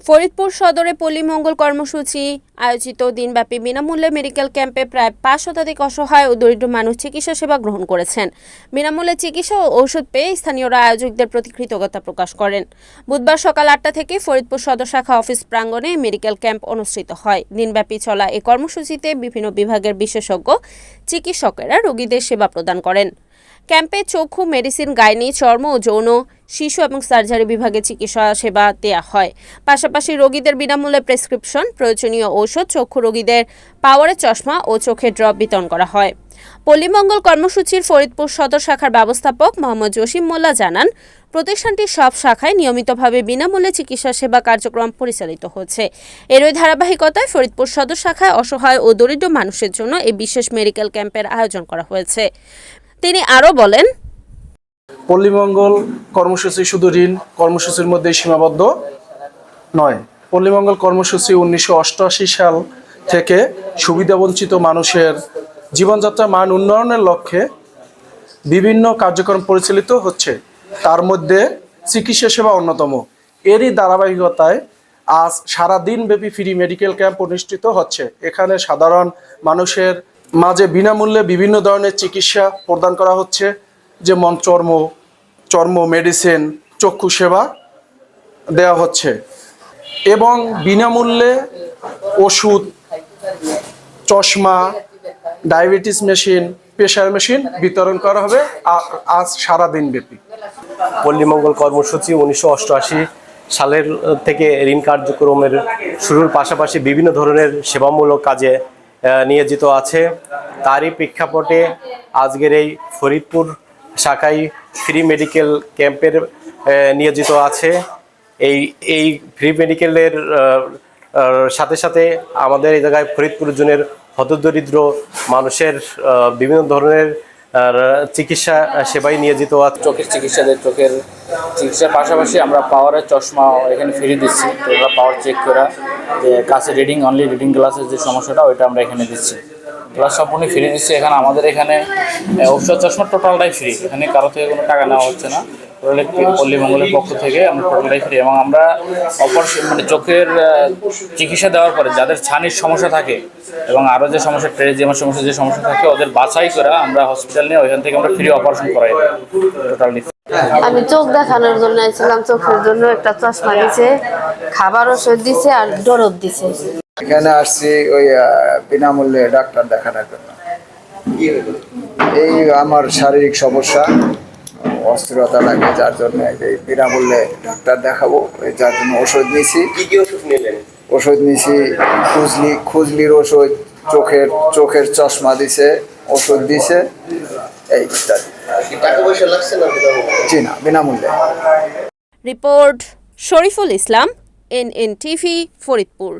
ফরিদপুর সদরে পল্লী মঙ্গল কর্মসূচি আয়োজিত দিনব্যাপী বিনামূল্যে মেডিকেল ক্যাম্পে প্রায় ৫ শতাধিক অসহায় ও দরিদ্র মানুষ চিকিৎসা সেবা গ্রহণ করেছেন। বিনামূল্যে চিকিৎসা ও ঔষধ পেয়ে স্থানীয়রা আয়োজকদের প্রতি কৃতজ্ঞতা প্রকাশ করেন। বুধবার সকাল ৮টা থেকে ফরিদপুর সদর শাখা অফিস প্রাঙ্গণে মেডিকেল ক্যাম্প অনুষ্ঠিত হয়। দিনব্যাপী চলা এই কর্মসূচিতে বিভিন্ন বিভাগের বিশেষজ্ঞ চিকিৎসকেরা রোগীদের সেবা প্রদান করেন। ক্যাম্পে চক্ষু, মেডিসিন, গাইনি, চর্ম ও যৌন, শিশু এবং সার্জারি বিভাগে চিকিৎসা সেবা দেওয়া হয়। পাশাপাশি রোগীদের বিনামূল্যে প্রেসক্রিপশন, প্রয়োজনীয় ঔষধ, চক্ষু রোগীদের পাওয়ারের চশমা ও চোখের ড্রপ বিতরণ করা হয়। পল্লীমঙ্গল কর্মসূচির ফরিদপুর সদর শাখার ব্যবস্থাপক মোহাম্মদ জসিম মোল্লা জানান, প্রতিষ্ঠানটির সব শাখায় নিয়মিতভাবে বিনামূল্যে চিকিৎসা সেবা কার্যক্রম পরিচালিত হচ্ছে। এরই ধারাবাহিকতায় ফরিদপুর সদর শাখায় অসহায় ও দরিদ্র মানুষের জন্য এই বিশেষ মেডিকেল ক্যাম্পের আয়োজন করা হয়েছে। তিনি আরও বলেন, পল্লীমঙ্গল কর্মসূচি শুধু ঋণ কর্মসূচির মধ্যে সীমাবদ্ধ নয়। পল্লীমঙ্গল কর্মসূচি 1988 সাল থেকে সুবিধাবঞ্চিত মানুষের জীবনযাত্রার মান উন্নয়নের লক্ষ্যে বিভিন্ন কার্যক্রম পরিচালিত হচ্ছে। তার মধ্যে চিকিৎসা সেবা অন্যতম। এরই ধারাবাহিকতায় আজ সারাদিনব্যাপী ফ্রি মেডিকেল ক্যাম্প অনুষ্ঠিত হচ্ছে। এখানে সাধারণ মানুষের মাঝে বিনামূল্যে বিভিন্ন ধরনের চিকিৎসা প্রদান করা হচ্ছে, যেমন চর্ম, মেডিসিন, চক্ষু সেবা দেওয়া হচ্ছে এবং বিনামূল্যে ওষুধ, চশমা, ডায়াবেটিস মেশিন, প্রেশার মেশিন বিতরণ করা হবে আজ সারাদিনব্যাপী। পল্লীমঙ্গল কর্মসূচি 1988 সালের থেকে ঋণ কার্যক্রমের শুরুর পাশাপাশি বিভিন্ন ধরনের সেবামূলক কাজে নিয়োজিত আছে। তারই প্রেক্ষাপটে আজকের এই ফরিদপুর শাখায় ফ্রি মেডিকেল ক্যাম্পের নিয়োজিত আছে। এই ফ্রি মেডিকেলের সাথে সাথে আমাদের এই জায়গায় ফরিদপুর জোনের হতদরিদ্র মানুষের বিভিন্ন ধরনের চিকিৎসা সেবায় নিয়োজিত আছে। চোখের চিকিৎসার পাশাপাশি আমরা পাওয়ারের চশমা এখানে ফ্রি দিচ্ছি। তো ওরা পাওয়ার চেক করা, যে কাছে রিডিং গ্লাসের যে সমস্যাটা ওইটা আমরা এখানে দিচ্ছি। প্লাস সম্পূর্ণ ফ্রি দিচ্ছি। এখানে আমাদের এখানে ঔষধ, চশমা টোটালটাই ফ্রি। এখানে কারো থেকে কোনো টাকা নেওয়া হচ্ছে না। পল্লীমঙ্গলের পক্ষ থেকে আমরা টোটালটাই ফ্রি। এবং আমরা চোখের চিকিৎসা দেওয়ার পরে যাদের ছানির সমস্যা থাকে এবং আরও যে সমস্যা, ট্রেজিয়ামের সমস্যা থাকে, ওদের বাছাই করে আমরা হসপিটাল নিয়ে ওইখান থেকে আমরা ফ্রি অপারেশন করাই দেয় টোটালি। আমি চোখ দেখানোর জন্য এসেছিলাম। চোখের জন্য একটা চশমা দিছে, খাবার ওষুধ দিছে আর দরদ দিছে। এখানে আসছি ওই বিনামূল্যে ডাক্তার দেখানোর জন্য। এই আমার শারীরিক সমস্যা, অস্থিরতা লাগে, যার জন্য এই বিনামূল্যে ডাক্তার দেখাবো, যার জন্য ওষুধ নিয়েছি। কি ওষুধ নিলেন? ওষুধ নিয়েছি খুজলির ওষুধ, চোখের চশমা দিছে, ওষুধ দিছে, এই ইত্যাদি। টাকা পয়সা লাগছে না? জি না, বিনামূল্যে। Report Shariful Islam, NNTV, Faridpur.